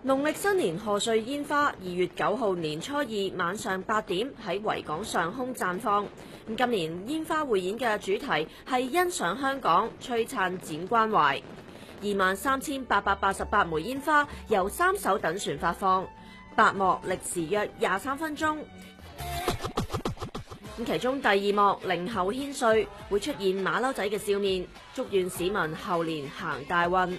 農曆新年賀歲煙花2月9號年初2晚上8點喺維港上空綻放。今年煙花匯演嘅主題係欣賞香港，璀璨展關懷。23,888枚煙花由3艘躉船發放，8幕歷時約23分鐘。其中第2幕靈猴牽歲會出現馬騮仔嘅笑面，祝願市民後年行大運。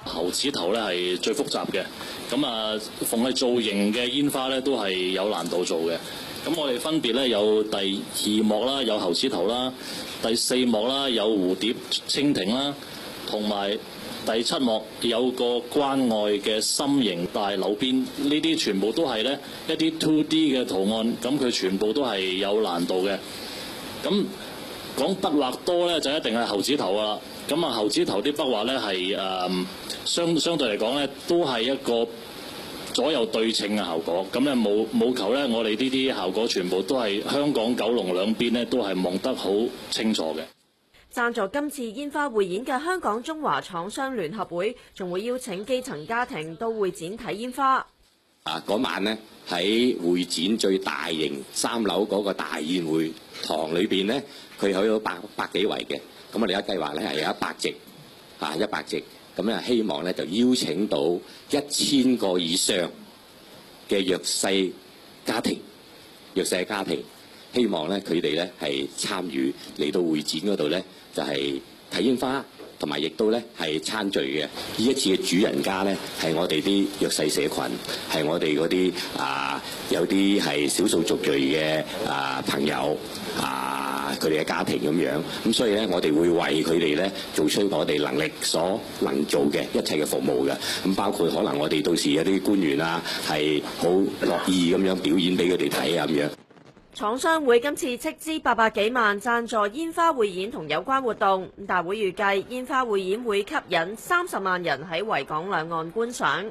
猴子頭咧係最複雜嘅，咁逢係造型嘅煙花咧都係有難度做嘅。咁我哋分別咧有第2幕啦，有猴子頭啦；第4幕啦，有蝴蝶、蜻蜓啦，同埋第7幕有個關愛嘅心形大柳邊。呢啲全部都係咧一啲 2D 嘅圖案，咁佢全部都係有難度嘅。咁講筆畫多咧，就一定係猴子頭啦。咁猴子頭啲筆畫咧係相對嚟講咧，都係一個左右對稱嘅效果。咁咧冇求咧，我哋呢啲效果全部都係香港九龍兩邊咧，都係望得好清楚嘅。贊助今次煙花匯演嘅香港中華廠商聯合會，仲會邀請基層家庭到會展睇煙花。嗰晚呢，喺會展最大型3樓嗰個大宴會堂裏邊呢，佢有百幾圍嘅。咁我哋而家計劃咧係有100席，100席。咁咧希望咧就邀請到1000個以上嘅弱勢家庭，希望咧佢哋咧係參與嚟到會展嗰度咧，就係睇煙花，同埋亦都咧係餐聚嘅。呢一次嘅主人家咧係我哋啲弱勢社群，係我哋嗰啲有啲係少數族裔嘅朋友佢哋嘅家庭咁樣。咁所以咧我哋會為佢哋咧做出我哋能力所能做嘅一切嘅服務嘅。咁包括可能我哋到時有啲官員係好樂意咁樣表演俾佢哋睇咁樣。廠商會今次斥資800幾萬贊助煙花匯演同有關活動，大會預計煙花匯演會吸引30萬人喺維港兩岸觀賞。